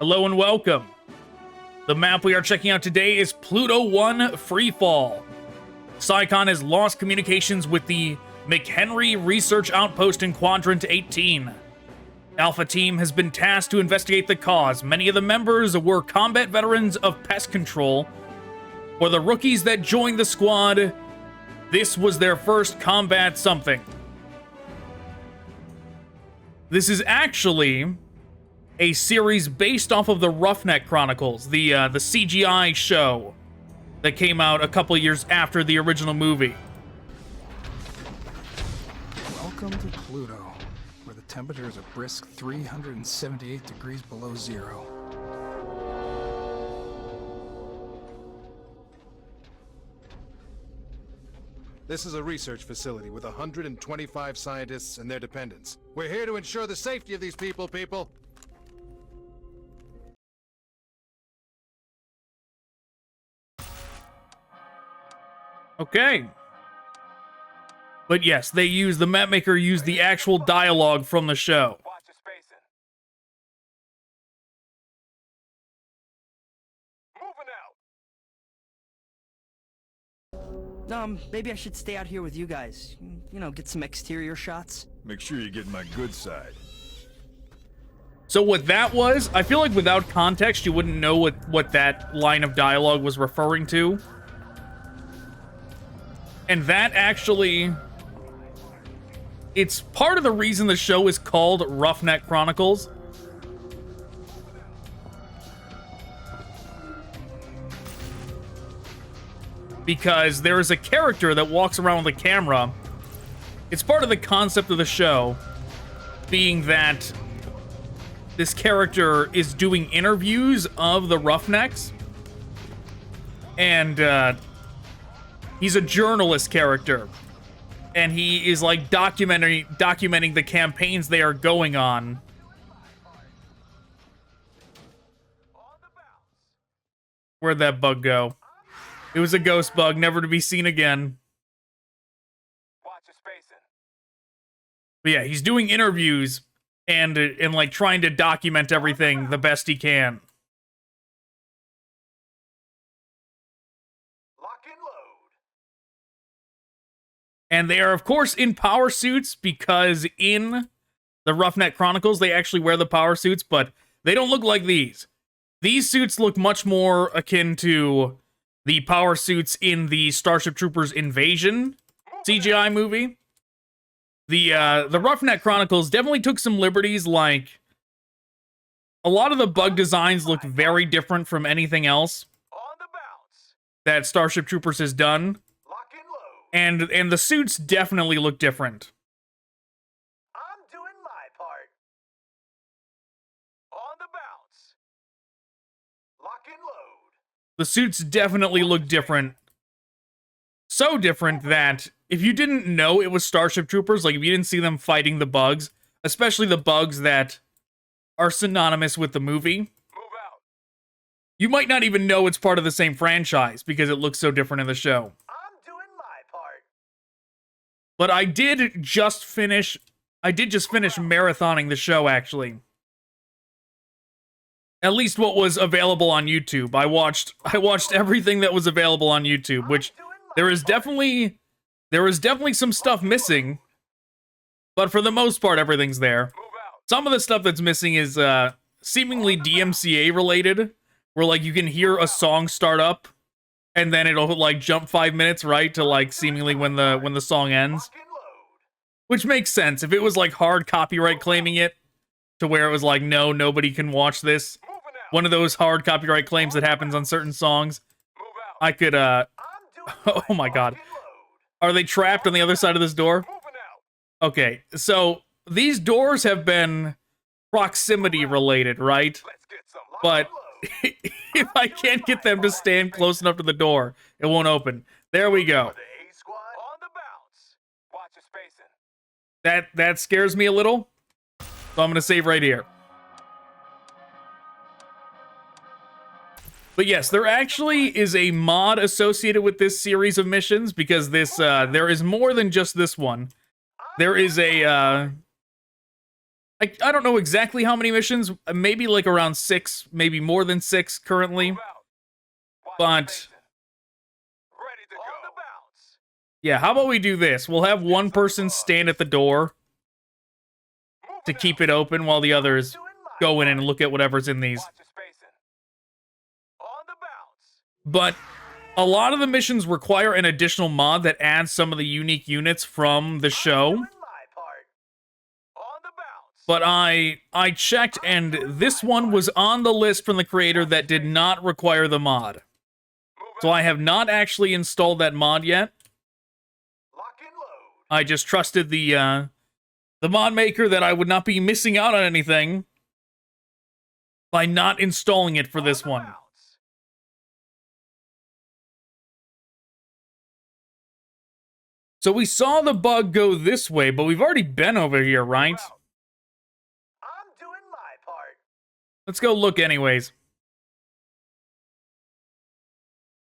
Hello and welcome. The map we are checking out today is Pluto 1 Freefall. SICON has lost communications with the McHenry Research Outpost in Quadrant 18. Alpha Team has been tasked to investigate the cause. Many of the members were combat veterans of Pest Control. For the rookies that joined the squad, this was their first combat something. This is actually a series based off of the Roughneck Chronicles, the CGI show that came out a couple years after the original movie. Welcome to Pluto, where the temperature is a brisk 378 degrees below zero. This is a research facility with 125 scientists and their dependents. We're here to ensure the safety of these people. Okay. But yes, the mapmaker used the actual dialogue from the show. Maybe I should stay out here with you guys. You know, get some exterior shots. Make sure you get my good side. So what that was, I feel like without context, you wouldn't know what that line of dialogue was referring to. And that actually, it's part of the reason the show is called Roughneck Chronicles. Because there is a character that walks around with a camera. It's part of the concept of the show, being that this character is doing interviews of the Roughnecks. And he's a journalist character. And he is like documenting the campaigns they are going on. Where'd that bug go? It was a ghost bug, never to be seen again. But yeah, he's doing interviews and like trying to document everything the best he can. Lock and load. And they are, of course, in power suits because in the Roughneck Chronicles, they actually wear the power suits, but they don't look like these. These suits look much more akin to the power suits in the Starship Troopers Invasion CGI movie. The Roughneck Chronicles definitely took some liberties, like a lot of the bug designs look very different from anything else that Starship Troopers has done. And the suits definitely look different. I'm doing my part. On the bounce. Lock and load. The suits definitely look different. So different that if you didn't know it was Starship Troopers, like if you didn't see them fighting the bugs, especially the bugs that are synonymous with the movie, Move out. you might not even know it's part of the same franchise because it looks so different in the show. I'm doing my part. But I did just finish marathoning the show, actually. At least what was available on YouTube. I watched everything that was available on YouTube, which there is definitely some stuff missing, but for the most part everything's there. Some of the stuff that's missing is seemingly DMCA related, where like you can hear a song start up and then it'll like jump 5 minutes right to like seemingly when the song ends. Which makes sense. If it was like hard copyright claiming it to where it was like no, nobody can watch this. One of those hard copyright claims that happens on certain songs. I could, oh my god. Are they trapped on the other side of this door? Okay, so these doors have been proximity related, right? But if I can't get them to stand close enough to the door, it won't open. There we go. That scares me a little. So I'm gonna save right here. But yes, there actually is a mod associated with this series of missions because this there is more than just this one. There is a I don't know exactly how many missions, maybe like around 6, maybe more than 6 currently. But yeah, how about we do this? We'll have one person stand at the door to keep it open while the others go in and look at whatever's in these. But a lot of the missions require an additional mod that adds some of the unique units from the show. But I checked, and this one was on the list from the creator that did not require the mod. So I have not actually installed that mod yet. I just trusted the mod maker that I would not be missing out on anything by not installing it for this one. So we saw the bug go this way, but we've already been over here, right? Let's go look anyways.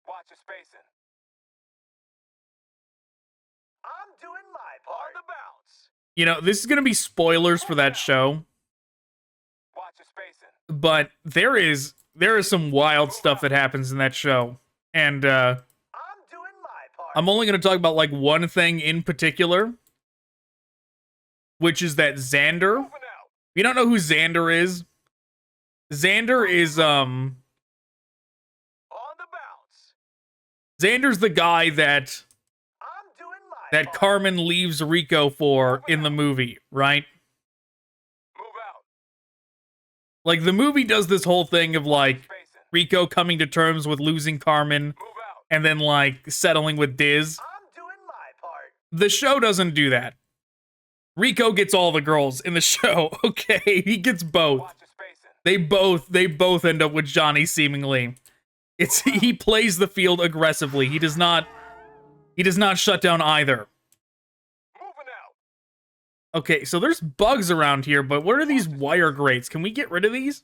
Watch your spacing. I'm doing my part. On the bounce. You know, this is going to be spoilers for that show. Watch your spacing. But there is some wild stuff that happens in that show. And I'm doing my part. I'm only going to talk about like one thing in particular, which is that Xander. Moving out. If you don't know who Xander is, Xander is On the bounce. Xander's the guy that I'm doing my part. Carmen leaves Rico for in the movie, right? Move out. Like the movie does this whole thing of like Spacing. Rico coming to terms with losing Carmen Move out. and then like settling with Diz. I'm doing my part. The show doesn't do that. Rico gets all the girls in the show. Okay, he gets both. Watch your spacing. They both end up with Johnny seemingly. He plays the field aggressively. He does not shut down either. Moving out. Okay, so there's bugs around here, but what are these wire grates? Can we get rid of these?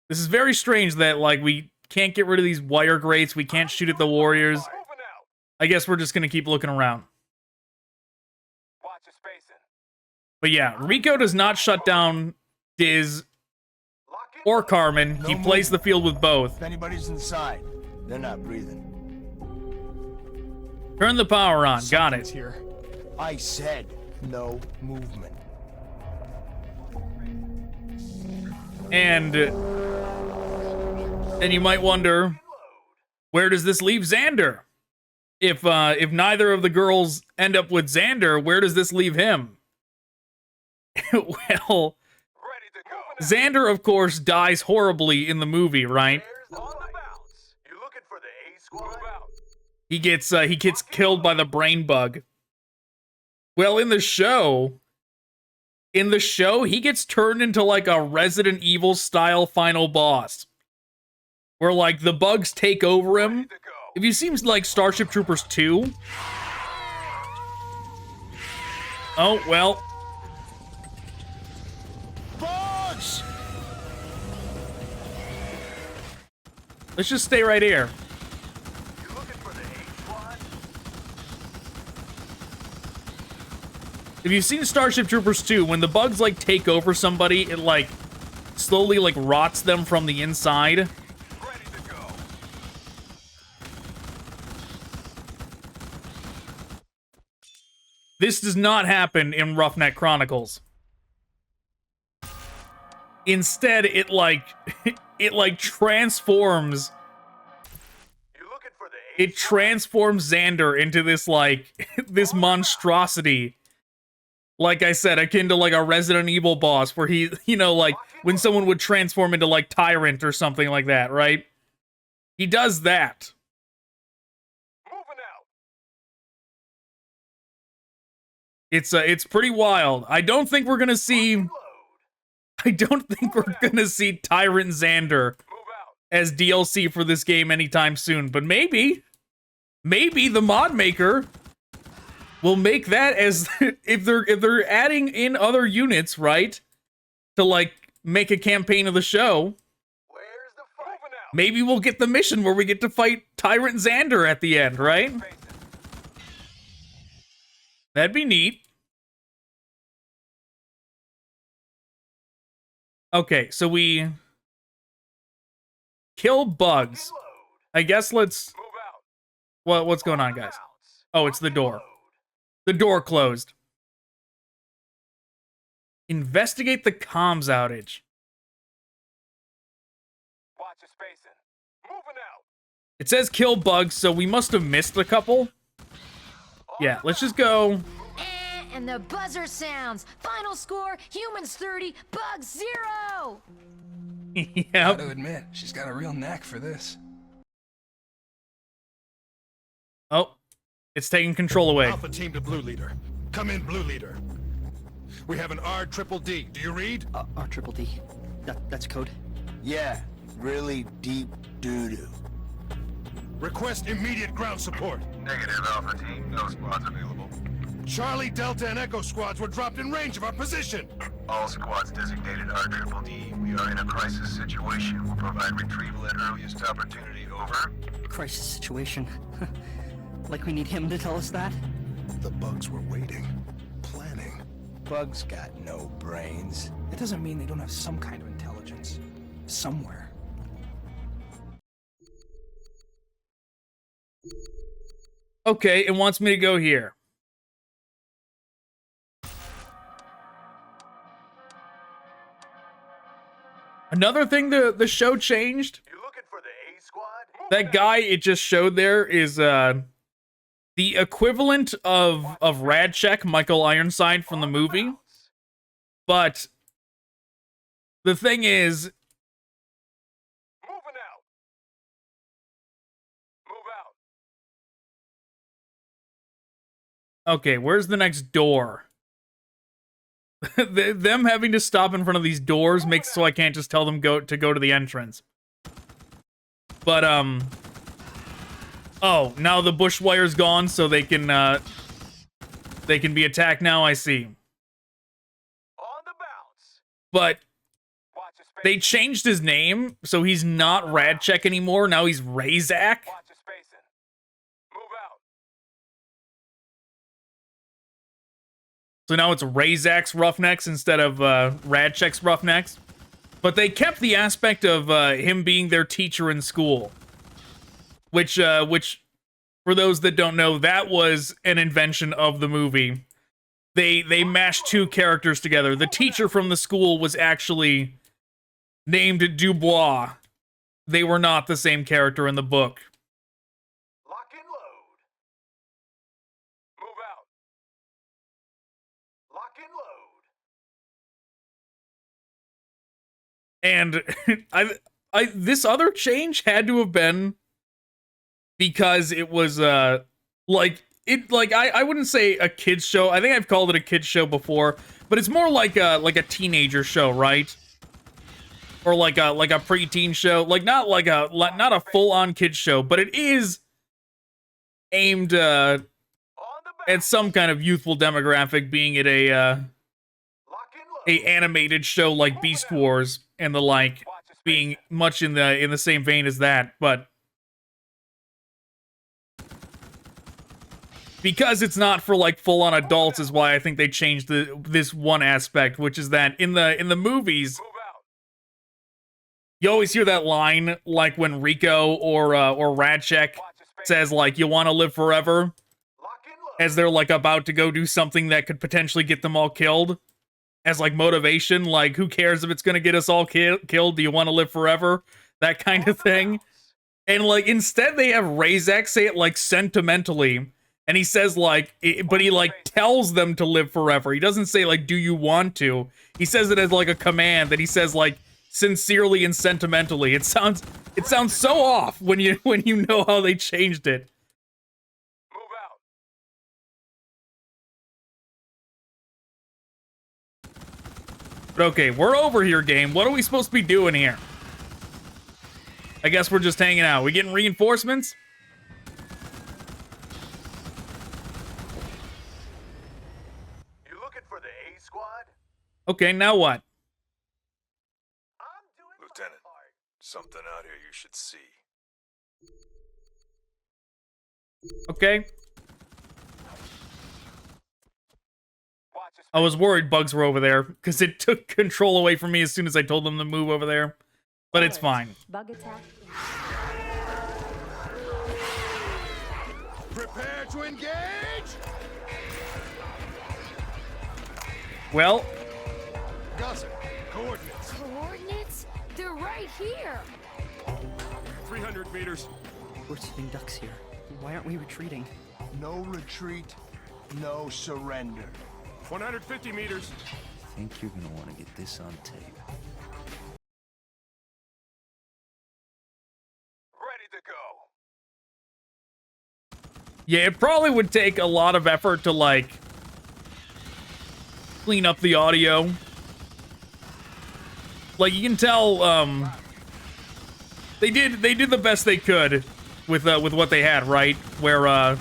This is very strange that like we can't get rid of these wire grates. We can't shoot at the warriors. Moving out. I guess we're just gonna keep looking around. Watch your spacing. But yeah, Rico does not shut down Diz Lock in. or Carmen. He plays the field with both. If anybody's inside, they're not breathing. Turn the power on. Got Something's it. here. I said no movement. And then you might wonder, where does this leave Xander? If neither of the girls end up with Xander, where does this leave him? Well, Ready to go. Xander, of course, dies horribly in the movie, right? On the bounce. You looking for the A squad? Move out. He gets killed by the brain bug. Well, in the show, he gets turned into like a Resident Evil style final boss. Where like the bugs take over him. To go. If you seen like Starship Troopers 2. Oh, well. Bugs! Let's just stay right here. You looking for the A squad? If you've seen Starship Troopers 2, when the bugs like take over somebody, it like slowly like rots them from the inside. Ready to go. This does not happen in Roughneck Chronicles. Instead, it like transforms. You looking for the A It transforms Xander into this like this monstrosity. Like I said, akin to like a Resident Evil boss, where he, you know, like when someone would transform into like Tyrant or something like that, right? He does that. moving out. It's pretty wild. I don't think we're gonna see. Load. I don't think we're gonna see Tyrant Xander Move out. as DLC for this game anytime soon. But maybe the mod maker will make that as if they're adding in other units, right? To like make a campaign of the show. Where's the fight? Moving out. Maybe we'll get the mission where we get to fight Tyrant Xander at the end, right? Spacing. That'd be neat. Okay, so we kill bugs. I guess let's... Move out. What's going on, guys? Bounce. Oh, it's the Lock and door. load. The door closed. Investigate the comms outage. Watch your spacing. Moving out. It says kill bugs, so we must have missed a couple. Yeah, let's just go. And the buzzer sounds. Final score, humans 30, bugs 0. Yep. Gotta admit, she's got a real knack for this. Oh, it's taking control away. Alpha team to Blue Leader. Come in, Blue Leader. We have an R-triple-D. Do you read? R triple D. That's code. Yeah, really deep doo-doo. Request immediate ground support. Negative, Alpha team. No squads available. Charlie, Delta, and Echo squads were dropped in range of our position. All squads designated R-triple-D. We are in a crisis situation. We'll provide retrieval at earliest opportunity. Over. Crisis situation. Like we need him to tell us that? The bugs were waiting, planning. Bugs got no brains. It doesn't mean they don't have some kind of intelligence. Somewhere. Okay, it wants me to go here. Another thing the show changed. You looking for the A squad? That guy it just showed there is the equivalent of Radcheck, Michael Ironside from the movie. But the thing is, Moving out. Move out. okay, where's the next door? Them having to stop in front of these doors makes so I can't just tell them go to the entrance. But oh, now the bush wire's gone, so they can be attacked now. I see. On the bounce. But Watch your spacing. they changed his name, so he's not Radcheck anymore. Now he's Razak. Watch your spacing. Move out. So now it's Razak's Roughnecks instead of Radcheck's Roughnecks. But they kept the aspect of him being their teacher in school. Which, for those that don't know, that was an invention of the movie. They mashed two characters together. The teacher from the school was actually named Dubois. They were not the same character in the book. Lock and load. Move out. Lock and load. And this other change had to have been because it was I wouldn't say a kids show. I think I've called it a kids show before, but it's more like a teenager show, right? Or like a preteen show, like not a full-on kids show, but it is aimed On the at bounce. some kind of youthful demographic, being it a Lock and load. animated show like Beast Wars and the like, Watch your being spacing. much in the same vein as that, but because it's not for like full-on adults is why I think they changed this one aspect, which is that in the movies Move out. you always hear that line like when Rico or Radcheck Watch your spacing. says like you want to live forever Lock and load. as they're like about to go do something that could potentially get them all killed as like motivation, like who cares if it's going to get us all killed, do you want to live forever, that kind of thing. And like instead they have Razak say it like sentimentally. And he says like, but he like tells them to live forever. He doesn't say like, do you want to? He says it as like a command that he says like sincerely and sentimentally. It sounds so off when you know how they changed it. Move out. But okay, we're over here, game. What are we supposed to be doing here? I guess we're just hanging out. We getting reinforcements? You looking for the A squad? Okay, now what? I'm doing my Lieutenant, part. something out here you should see. Okay. Watch your I was worried bugs were over there because it took control away from me as soon as I told them to move over there. But it's fine. Bug attack. Prepare to engage! Well, Gossip, coordinates. Coordinates? They're right here. 300 meters. We're sitting ducks here. Why aren't we retreating? No retreat, no surrender. 150 meters. I think you're gonna want to get this on tape. Ready to go. yeah, it probably would take a lot of effort to, like, clean up the audio. Like, you can tell, they did the best they could with what they had, right? Where,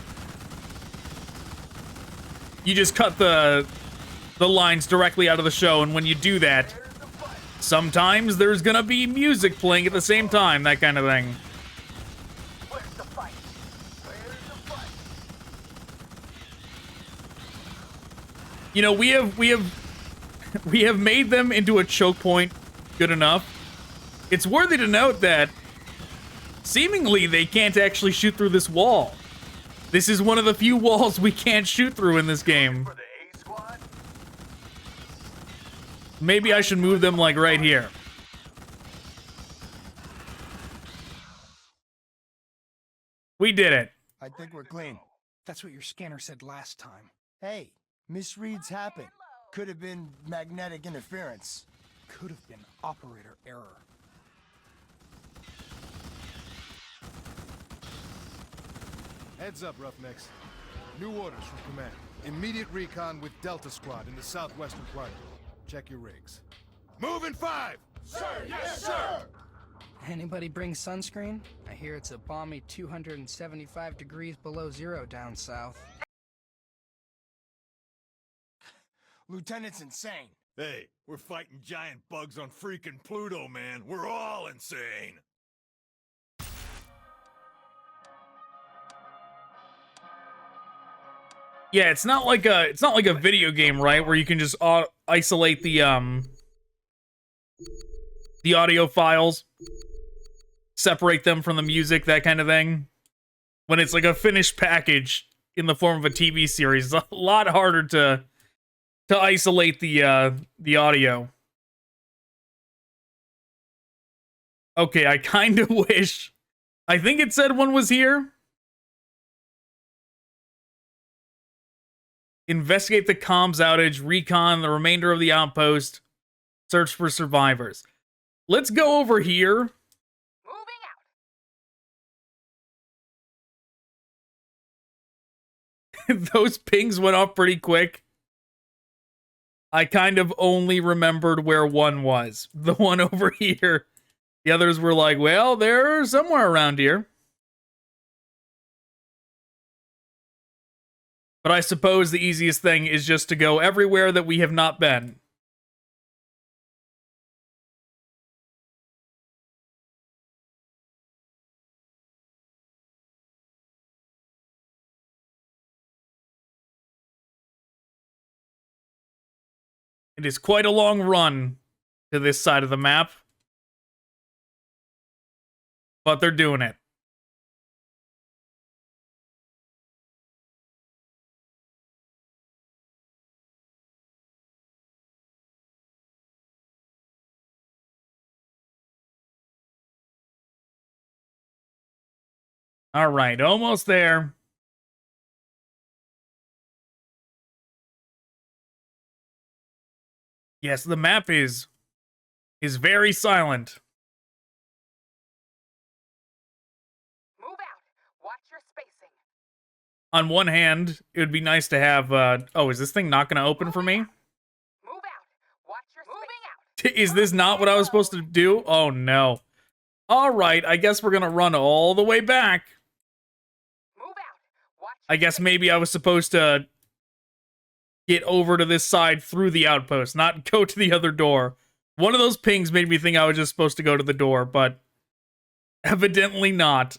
you just cut the lines directly out of the show, and when you do that, sometimes there's gonna be music playing at the same time, that kind of thing. Where's the fight? Where's the fight? You know, we have made them into a choke point good enough. It's worthy to note that seemingly they can't actually shoot through this wall. This is one of the few walls we can't shoot through in this game. For the A squad? Maybe I should move them, like, right here. We did it. I think we're clean. That's what your scanner said last time. Hey, misreads happen. Could have been magnetic interference. Could have been operator error. Heads up, Roughnecks. New orders from command. Immediate recon with Delta Squad in the southwestern quadrant. Check your rigs. Move in 5! Sir, yes, sir! Anybody bring sunscreen? I hear it's a balmy 275 degrees below zero down south. Lieutenant's insane. Hey, we're fighting giant bugs on freaking Pluto, man. We're all insane. Yeah, it's not like a video game, right? Where you can just isolate the audio files, separate them from the music, that kind of thing. When it's like a finished package in the form of a TV series, it's a lot harder to isolate the audio. Okay, I kind of wish. I think it said one was here. Investigate the comms outage, recon the remainder of the outpost, search for survivors. Let's go over here. Moving out. Those pings went off pretty quick. I kind of only remembered where one was. The one over here. The others were like, well, they're somewhere around here. But I suppose the easiest thing is just to go everywhere that we have not been. It is quite a long run to this side of the map. But they're doing it. All right, almost there. Yes, the map is very silent. Move out. Watch your spacing. On one hand, it would be nice to have, oh, is this thing not going to open for me? Move out. Watch your moving out. Is this not what I was supposed to do? Oh, no. All right, I guess we're going to run all the way back. Move out. Watch. I guess maybe I was supposed to get over to this side through the outpost, not go to the other door. One of those pings made me think I was just supposed to go to the door, but evidently not.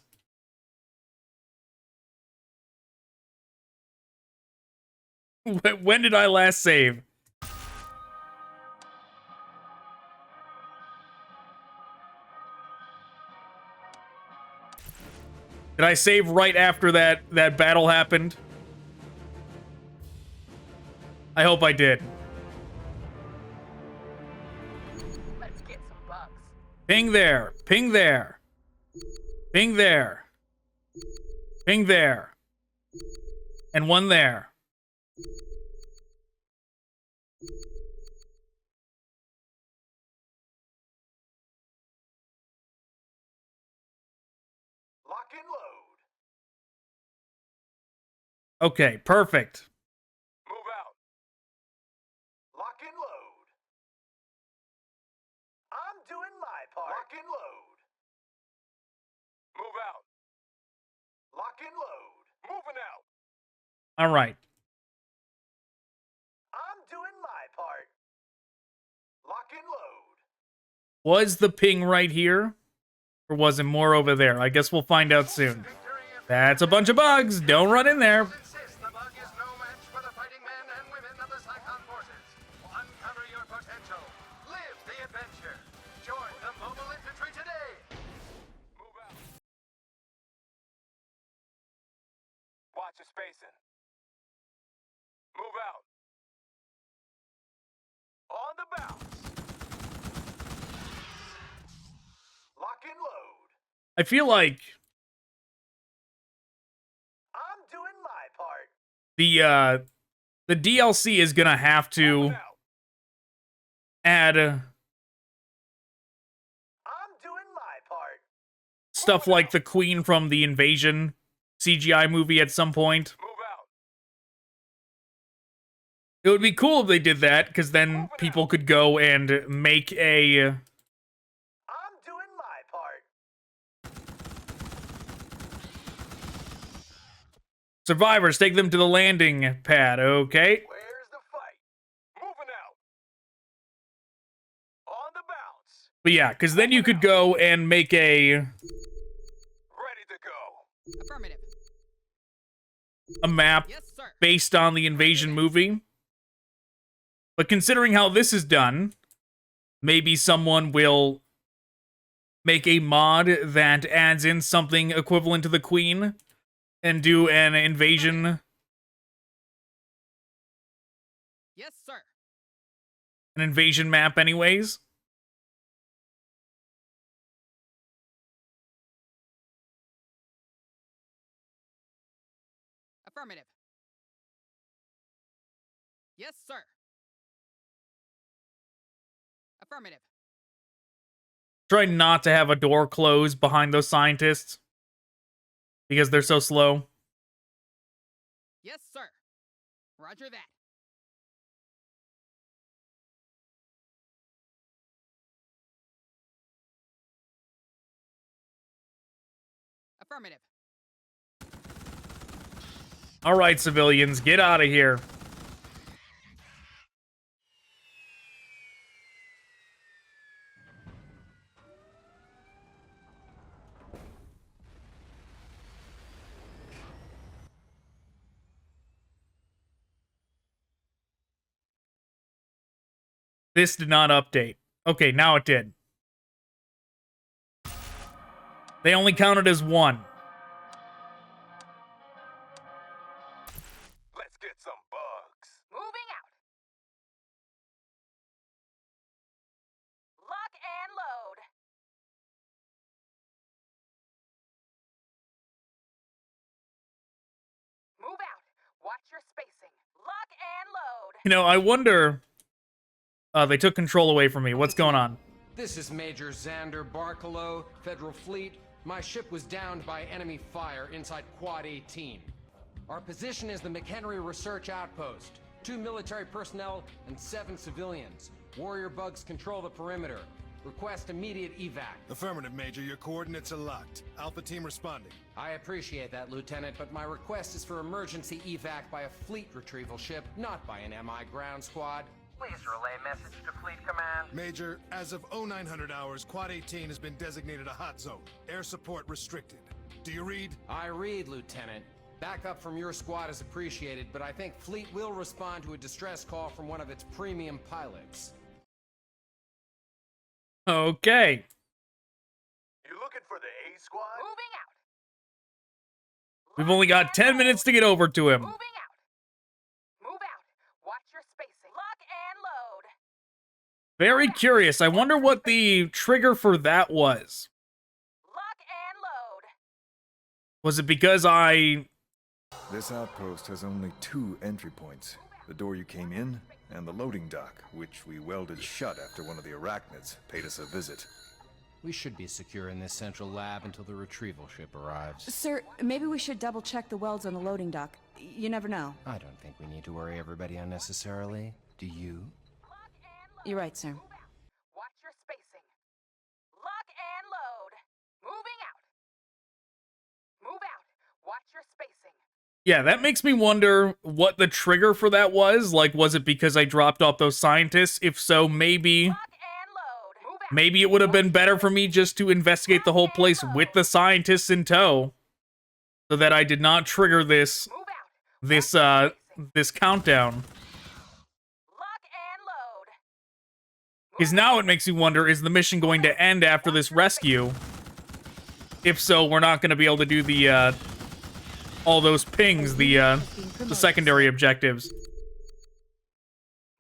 When did I last save? Did I save right after that battle happened? I hope I did. Let's get some bugs. Ping there. Ping there. Ping there. Ping there. And one there. Lock and load. Okay, perfect. Move out. Lock and load. I'm doing my part. Lock and load. Move out. Lock and load. Moving out. All right. I'm doing my part. Lock and load. Was the ping right here? Or was it more over there? I guess we'll find out soon. That's a bunch of bugs. Don't run in there. Insist the bug is no match for the fighting men and women of the SICON forces. Uncover your potential. Live the adventure. Join the mobile infantry today. Move out. Watch your spacing. Move out. On the bounce. Lock and load. I feel like I'm doing my part. the DLC is gonna have to add I'm doing my part. stuff like the Queen from the Invasion CGI movie at some point. Move out. It would be cool if they did that, because then people could go and make a I'm doing my part. survivors, take them to the landing pad, okay? Where's the fight? Moving out. On the bounce. But yeah, because then you could go and make a Ready to go. Affirmative. map Yes, sir. based on the Invasion movie. But considering how this is done, maybe someone will make a mod that adds in something equivalent to the Queen and do an invasion Yes, sir. map anyways. Affirmative. Yes, sir. Affirmative. Try not to have a door close behind those scientists because they're so slow. Yes, sir. Roger that. Affirmative. All right, civilians, get out of here. This did not update. Okay, now it did. They only counted as one. Let's get some bugs. Moving out. Lock and load. Move out. Watch your spacing. Lock and load. You know, I wonder... they took control away from me. What's going on? This is Major Xander Barkalow, Federal Fleet. My ship was downed by enemy fire inside Quad 18. Our position is the McHenry Research Outpost. 2 military personnel and 7 civilians. Warrior bugs control the perimeter. Request immediate evac. Affirmative, Major. Your coordinates are locked. Alpha team responding. I appreciate that, Lieutenant, but my request is for emergency evac by a fleet retrieval ship, not by an MI ground squad. Please relay message to Fleet Command. Major, as of 0900 hours, Quad 18 has been designated a hot zone. Air support restricted. Do you read? I read, Lieutenant. Backup from your squad is appreciated, but I think Fleet will respond to a distress call from one of its premium pilots. Okay. You looking for the A squad? Moving out. We've only got 10 minutes to get over to him. Moving out. Move out. Watch your spacing. Lock and load. Very curious. I wonder what the trigger for that was. Lock and load. Was it because I... This outpost has only 2 entry points. The door you came in, and the loading dock, which we welded shut after one of the arachnids paid us a visit. We should be secure in this central lab until the retrieval ship arrives. Sir, maybe we should double-check the welds on the loading dock. You never know. I don't think we need to worry everybody unnecessarily. Do you? You're right, sir. Watch your spacing. Lock and load. Moving out. Move out. Watch your spacing. Yeah, that makes me wonder what the trigger for that was. Like, was it because I dropped off those scientists? If so, maybe it would have been better for me just to investigate the whole place with the scientists in tow, so that I did not trigger this countdown. Because now it makes me wonder, is the mission going to end after this rescue? If so, we're not going to be able to do the all those pings, the secondary objectives.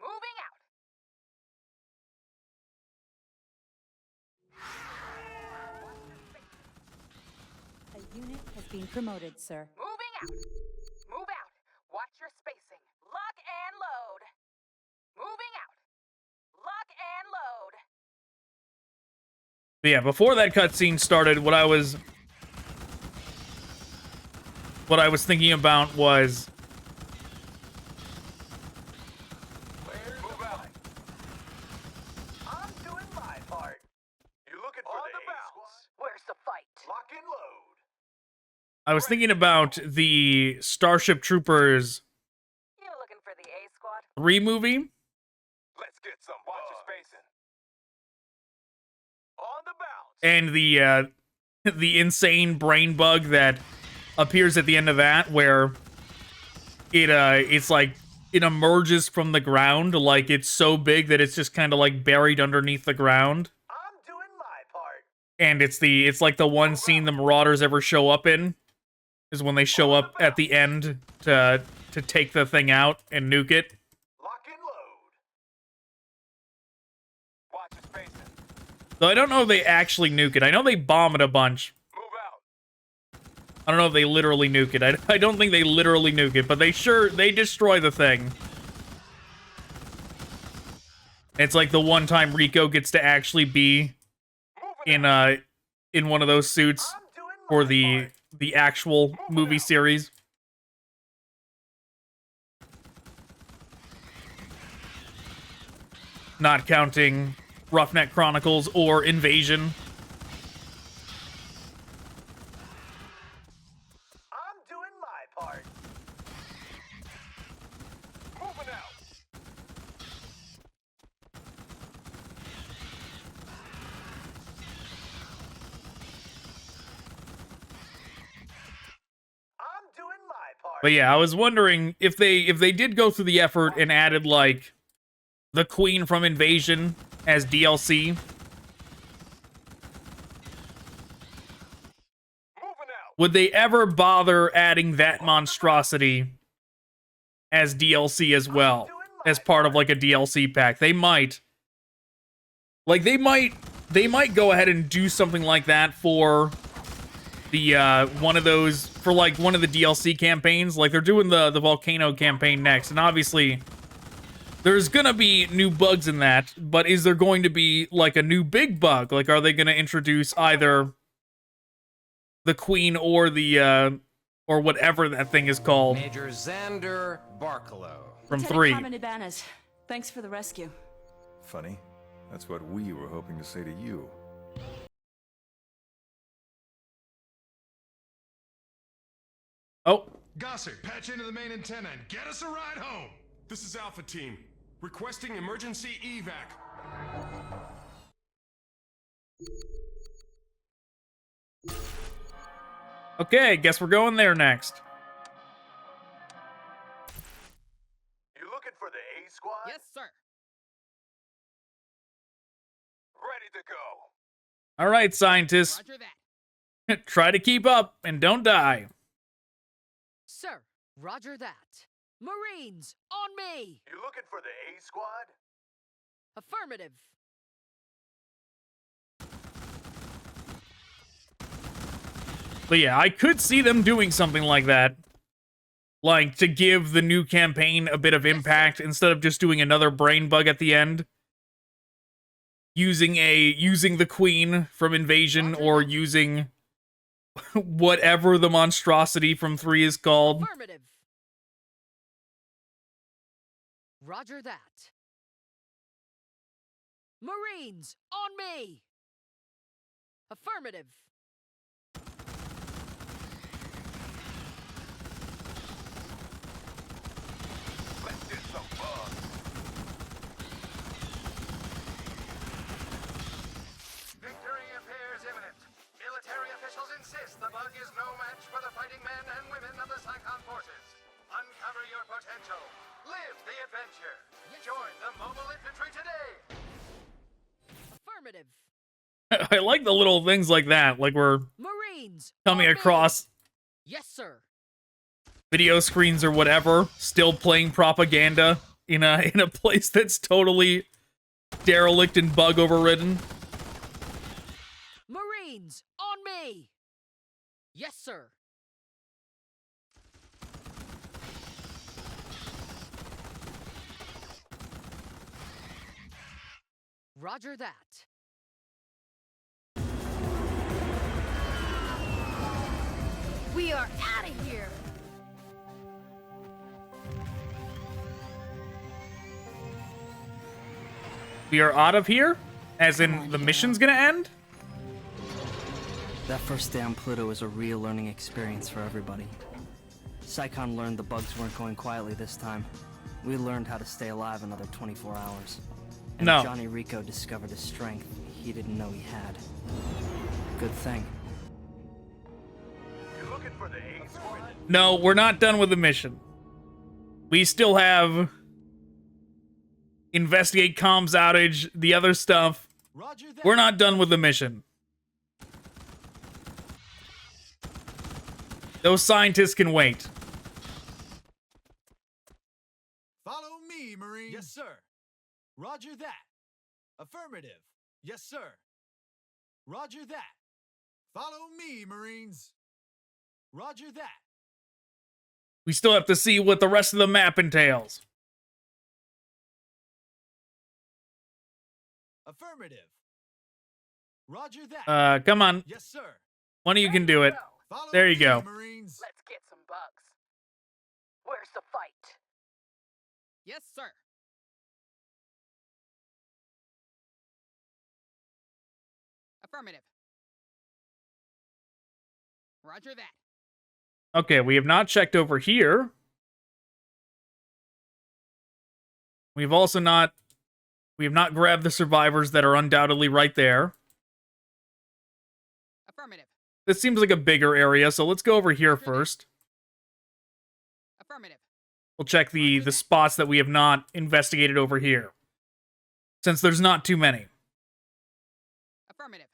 Moving out. A unit has been promoted, sir. Moving out. Move out. Watch your spacing. Lock and load. Moving out. Lock and load. But yeah, before that cutscene started, what I was thinking about was... Move out. I'm doing my part. You looking for the A-squad? Where's the fight? Lock and load. I was thinking about the Starship Troopers You looking for the A-squad? 3 movie. Let's get some. Watch your spacing. On the bounce. And the insane brain bug that appears at the end of that, where it's like it emerges from the ground, like it's so big that it's just kind of like buried underneath the ground. I'm doing my part. And it's like the one scene the Marauders ever show up in, is when they show up at the end to take the thing out and nuke it. Lock and load. Watch your spacing. Though I don't know if they actually nuke it. I know they bomb it a bunch. Move out. I don't know if they literally nuke it. I don't think they literally nuke it, but they destroy the thing. It's like the one time Rico gets to actually be in one of those suits for the actual movie series. Not counting Roughneck Chronicles or Invasion. I'm doing my part. Moving out. I'm doing my part. But yeah, I was wondering if they did go through the effort and added like the Queen from Invasion as DLC. Moving out. Would they ever bother adding that monstrosity as DLC as well, as part of like a DLC pack? They might. Like they might go ahead and do something like that for the one of those, for like one of the DLC campaigns. Like they're doing the volcano campaign next, and obviously there's gonna be new bugs in that, but is there going to be like a new big bug? Like, are they gonna introduce either the Queen or the or whatever that thing is called Major Xander Barkalow. from Lieutenant 3? Carmen Ibanez, thanks for the rescue. Funny. That's what we were hoping to say to you. Oh, Gossett, patch into the main antenna and get us a ride home. This is Alpha Team. Requesting emergency evac. okay, guess we're going there next. You looking for the A-squad? Yes, sir. Ready to go. All right, scientists, Roger that. try to keep up and don't die. sir. Roger that. Marines, on me! You looking for the A squad? Affirmative. But yeah, I could see them doing something like that. Like, to give the new campaign a bit of impact instead of just doing another brain bug at the end. Using the Queen from Invasion or using whatever the monstrosity from 3 is called. Affirmative. Roger that. Marines, on me! Affirmative. Let's get some fun. Victory appears imminent. Military officials insist the bug is no match for the fighting men and women of the SICON forces. Uncover your potential. Live the adventure. Join the mobile infantry today. Affirmative. I like the little things like that, like we're Marines, coming on me! across Yes, sir. video screens or whatever, still playing propaganda in a place that's totally derelict and bug overridden. Marines, on me! Yes, sir. Roger that. We are out of here! We are out of here? As in, the mission's gonna end? That first day on Pluto was a real learning experience for everybody. SICON learned the bugs weren't going quietly this time. We learned how to stay alive another 24 hours. And No. Johnny Rico discovered a strength he didn't know he had. Good thing. You looking for the A squad? No, we're not done with the mission. We still have investigate comms outage, the other stuff. Roger that. We're not done with the mission. Those scientists can wait. Follow me, Marine. Yes, sir. Roger that. Affirmative. Yes, sir. Roger that. Follow me, Marines. Roger that. We still have to see what the rest of the map entails. Affirmative. Roger that. Come on. Yes, sir. One of you can do it. Follow There you me, go. Marines. Let's get some bugs. Where's the fight? Yes, sir. Affirmative. Roger that. Okay, we have not checked over here. We've also not... We have not grabbed the survivors that are undoubtedly right there. Affirmative. This seems like a bigger area, so let's go over here first. Affirmative. We'll check the spots that we have not investigated over here. Since there's not too many. Affirmative.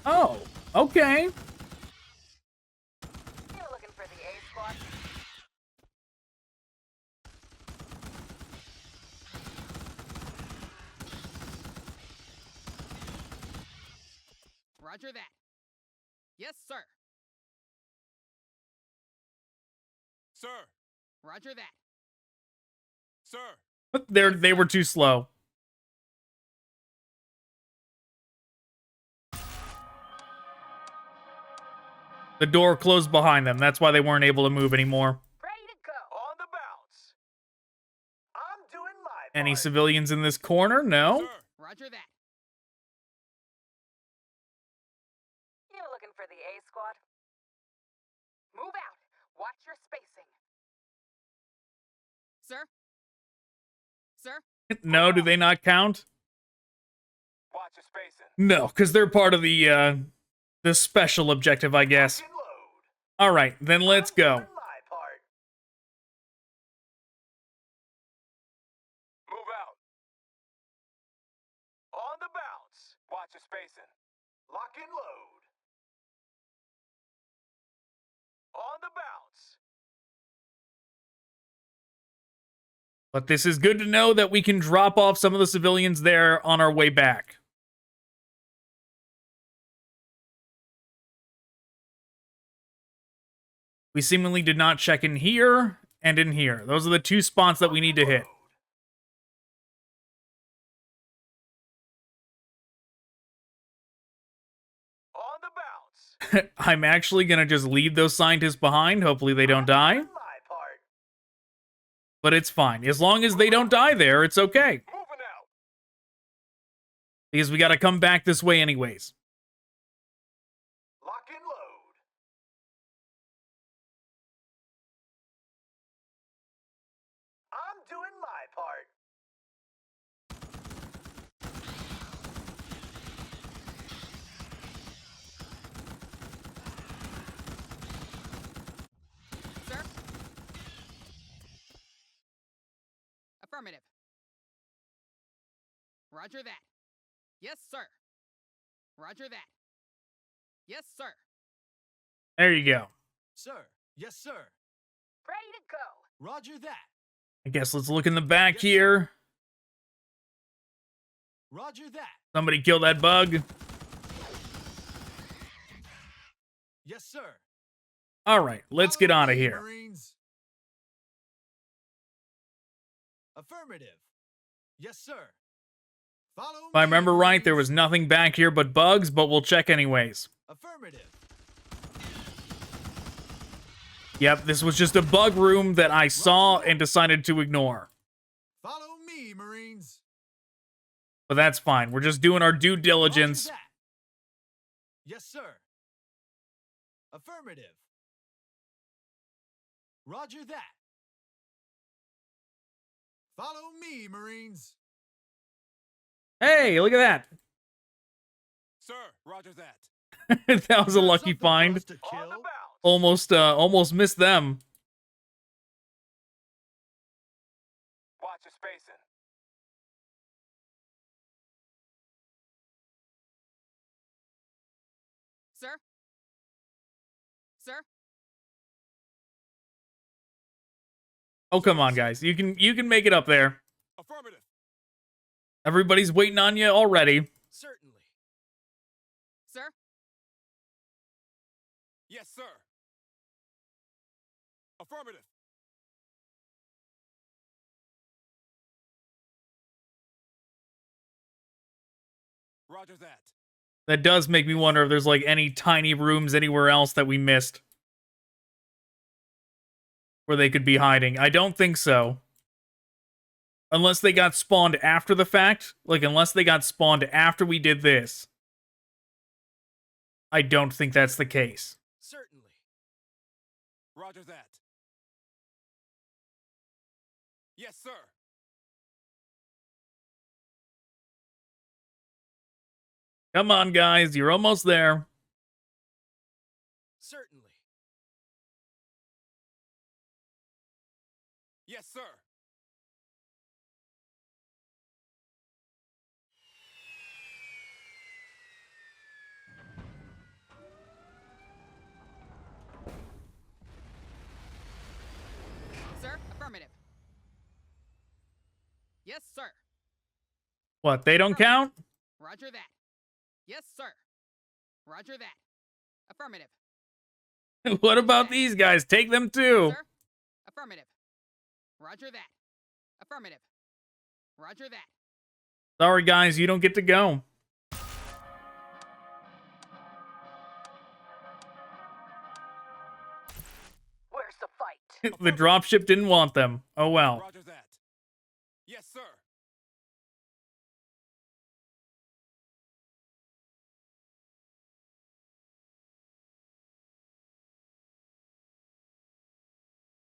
Oh, okay. You looking for the A squad? Roger that. Yes, sir. Sir. Roger that. Sir. They were too slow. The door closed behind them. That's why they weren't able to move anymore. Ready to go. On the bounce. I'm doing my part. Any civilians in this corner? No. Sir. Roger that. You looking for the A squad? Move out. Watch your spacing. Sir? Sir? No, do they not count? Watch your spacing. No, because they're part of the special objective, I guess. Lock and load. All right, then let's go. My part. Move out. the bounce. But this is good to know that we can drop off some of the civilians there on our way back. We seemingly did not check in here and in here. Those are the two spots that we need to hit. On the bounce. I'm actually going to just leave those scientists behind. Hopefully they don't die. My part. But it's fine. As long as they don't die there, it's okay. Moving out. Because we got to come back this way anyways. Lock and load. I'm doing my part. Sir? Affirmative. Roger that. Yes, sir. Roger that. Yes, sir. There you go. Sir. Yes, sir. Ready to go. Roger that. I guess let's look in the back here. Roger that. Somebody kill that bug. Yes, sir. All right, let's get out of here. Marines. Affirmative. Yes, sir. Follow If I remember right, there was nothing back here but bugs, but we'll check anyways. Affirmative. Yep, this was just a bug room that I saw and decided to ignore. Follow me, Marines. But that's fine. We're just doing our due diligence. Roger that. Yes, sir. Affirmative. Roger that. Follow me, Marines. Hey, look at that. Sir, roger that. That was a lucky find. To kill? Almost missed them. Watch your spacing. Sir? Sir? Oh, come on, guys. You can make it up there. Affirmative. Everybody's waiting on you already. Certainly. Sir? Yes, sir. Affirmative. Roger that. That does make me wonder if there's like any tiny rooms anywhere else that we missed where they could be hiding. I don't think so. Unless they got spawned after the fact. Like, unless they got spawned after we did this. I don't think that's the case. Certainly. Roger that. Yes, sir. Come on, guys. You're almost there. Certainly. Yes, sir. Sir? Affirmative. Yes, sir. What, they don't count? Roger that. Yes, sir. Roger that. Affirmative. What about these guys? Take them too. Sir? Affirmative. Roger that. Affirmative. Roger that. Sorry, guys. You don't get to go. Where's the fight? The dropship didn't want them. Oh, well. Roger that. Yes, sir.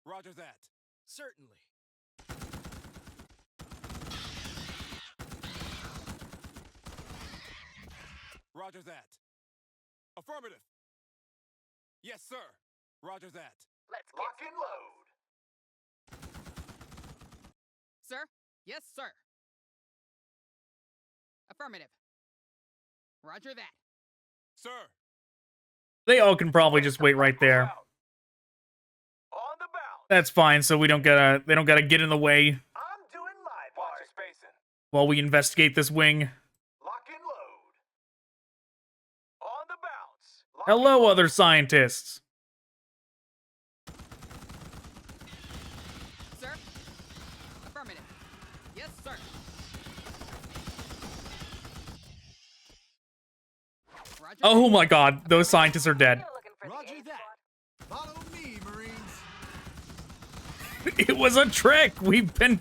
Roger that. Certainly. Roger that. Affirmative. Yes, sir. Roger that. Let's Lock and load. Sir? Yes, sir. Affirmative. Roger that. Sir. They all can probably just wait right there. That's fine, so they don't gotta get in the way I'm doing my part. Watch your spacing. while we investigate this wing. Lock and load. On the bounce. Lock Hello, other scientists. Sir? Affirmative. Yes, sir. Roger. Oh my god, those scientists are dead. Roger that. Follow me, Marines. It was a trick. We've been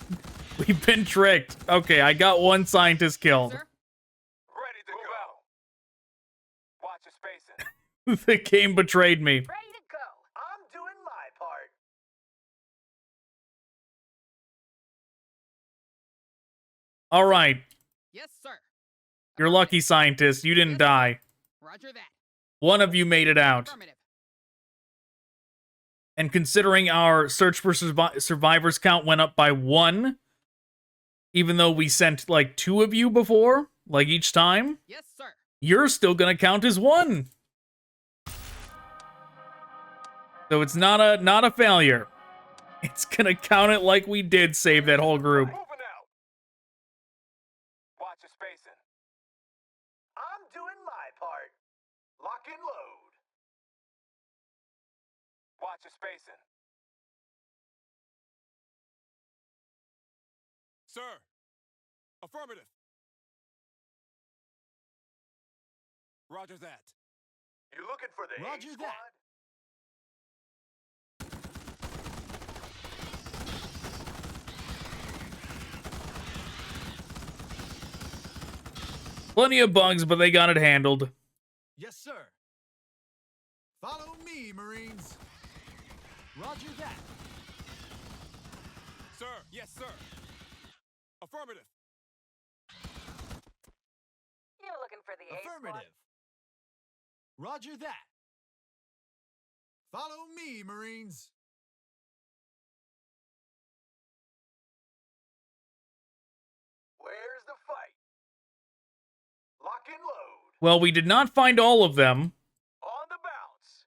tricked. Okay, I got one scientist killed. Sir? Ready to go. Watch your spacing. The game betrayed me. Ready to go. I'm doing my part. All right, Yes, sir. you're lucky, scientist. You didn't die. Roger that. One of you made it out. Affirmative. And considering our search for survivors count went up by 1, even though we sent like 2 of you before, like each time, Yes, sir. you're still gonna count as 1. So it's not a failure. It's gonna count it like we did save that whole group. Moving out. Watch your spacing. I'm doing my part. Lock and load. Watch your spacing. Sir. Affirmative. Roger that. You looking for the Roger A that. squad? Plenty of bugs, but they got it handled. Yes, sir. Follow me, Marines. Roger that. Sir. Yes, sir. Affirmative. You looking for the A squad? Affirmative. Roger that. Follow me, Marines. Where's the fight? Lock and load. Well, we did not find all of them. On the bounce.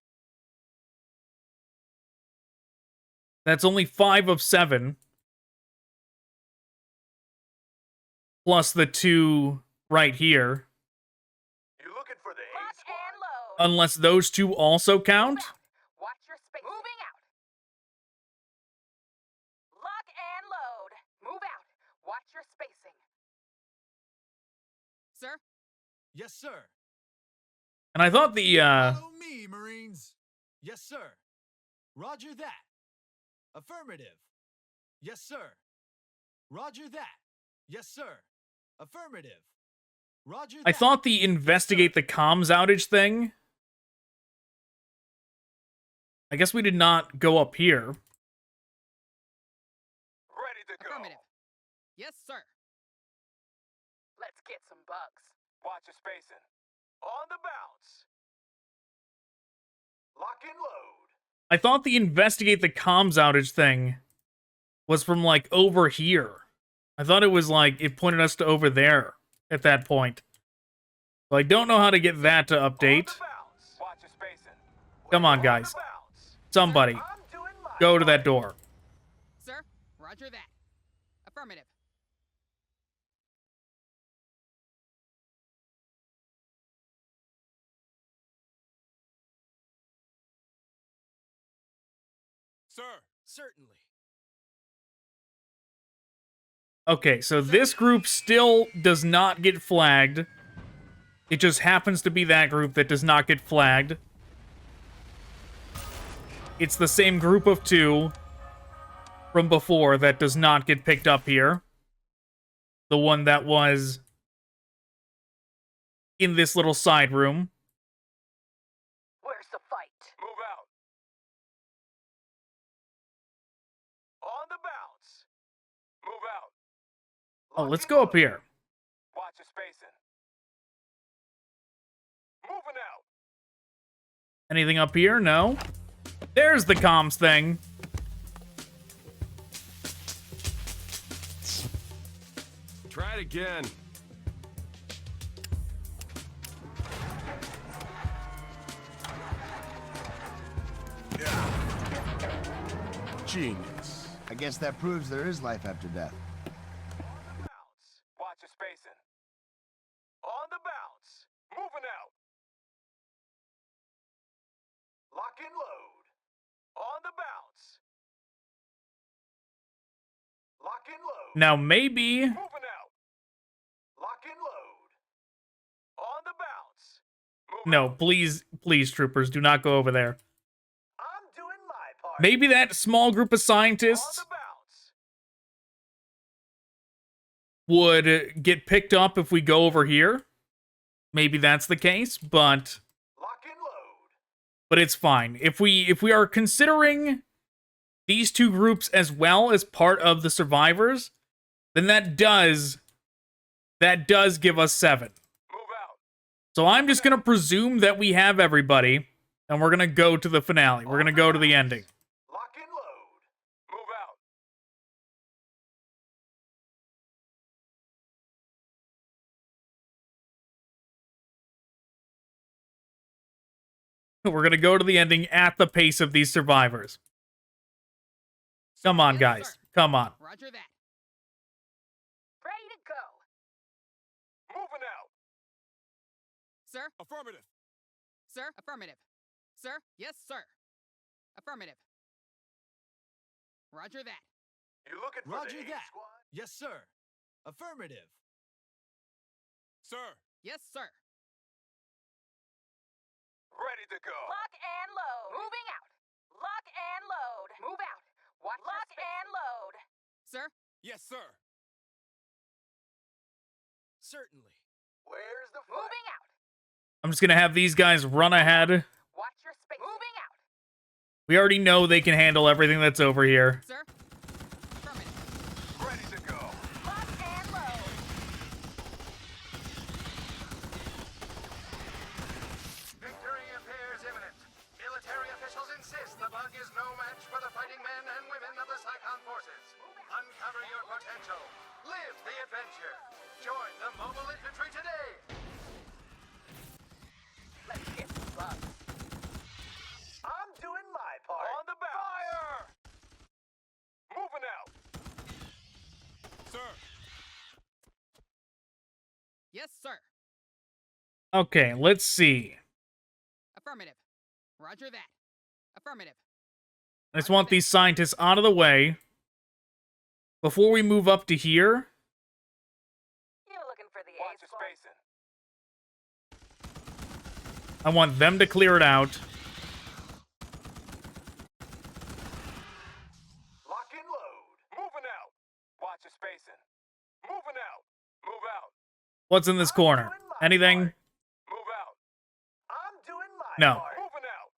That's only 5 of 7. Plus the 2 right here. You looking for the A Lock squad? and load. Unless those 2 also count. Watch your space. Moving out. Lock and load. Move out. Watch your spacing. Sir? Yes, sir. And I thought the, Follow me, Marines. Yes, sir. Roger that. Affirmative. Yes, sir. Roger that. Yes, sir. Affirmative. Roger that. I thought the investigate the comms outage thing. I guess we did not go up here. Ready to go. Affirmative. Yes, sir. Let's get some bugs. Watch your spacing. On the bounce. Lock and load. I thought the investigate the comms outage thing was from like over here. I thought it was like it pointed us to over there at that point. So I don't know how to get that to update. On the bounce. Watch your spacing. Come on, On guys. the bounce. Somebody, I'm doing my go to part. that door. Sir? Roger that. Affirmative. Sir. Certainly. Okay, so this group still does not get flagged. It just happens to be that group that does not get flagged. It's the same group of 2 from before that does not get picked up here. The one that was in this little side room. Where's the fight? Move out. On the bounce. Move out. Oh, Lock let's and go up load. here. Watch your spacing. Moving out. Anything up here? No. There's the comms thing. Try it again. Genius. I guess that proves there is life after death. Watch your spacing. On the bounce. Moving out. Lock and load. On the bounce. Lock and load. Now maybe... Moving out. Lock and load. On the bounce. No, please, troopers, do not go over there. I'm doing my part. Maybe that small group of scientists would get picked up if we go over here. Maybe that's the case, but it's fine. If we are considering these two groups as well as part of the survivors, then that does give us 7. So I'm just going to presume that we have everybody, and we're going to go to the finale. We're going to go to the ending. Lock and load. Move out. We're going to go to the ending at the pace of these survivors. Come on, guys. Come on. Roger that. Ready to go. Moving out. Sir? Affirmative. Sir? Affirmative. Sir? Yes, sir. Affirmative. Roger that. You looking for Roger the that. squad? Yes, sir. Affirmative. Sir. Yes, sir. Ready to go. Lock and load. Moving out. Lock and load. Move out. Watch Lock and load. Sir? Yes, sir. Certainly. Where's the fight? Moving out. I'm just going to have these guys run ahead. Watch your space. Moving out. We already know they can handle everything that's over here. Sir? Affirmative. Ready to go. Lock and load. Victory appears imminent. Military officials insist the bug is no match for the fighting men and women of the SICON forces. Uncover your potential. Live the adventure. Join the mobile infantry today. Let's get some bugs. I'm doing my part. On the bounce. Fire! Moving out. Sir. Yes, sir. Okay, let's see. Affirmative. Roger that. Affirmative. I just want these scientists out of the way before we move up to here. You looking for the Watch your spacing. I want them to clear it out. Lock and load. Moving out. Watch your spacing. Moving out. Move out. What's in this corner? Anything? Move out. I'm doing my No. part. Moving out.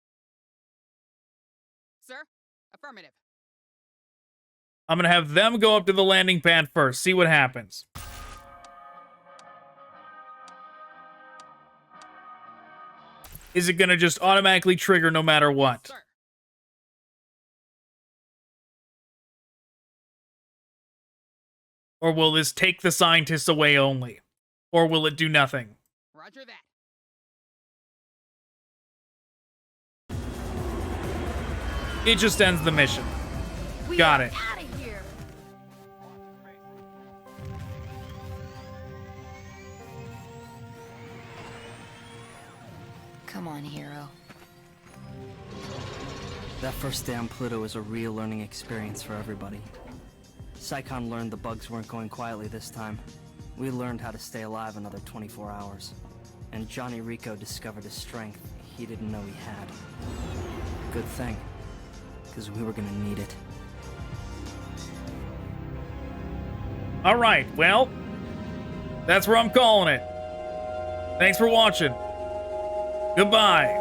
Sir? Affirmative. I'm going to have them go up to the landing pad first. See what happens. Is it going to just automatically trigger no matter what? Sir. Or will this take the scientists away only? Or will it do nothing? Roger that. It just ends the mission. We Got are it. out of here. Come on, hero. That first day on Pluto was a real learning experience for everybody. SICON learned the bugs weren't going quietly this time. We learned how to stay alive another 24 hours. And Johnny Rico discovered a strength he didn't know he had. Good thing, because we were gonna need it. All right, well, that's where I'm calling it. Thanks for watching. Goodbye.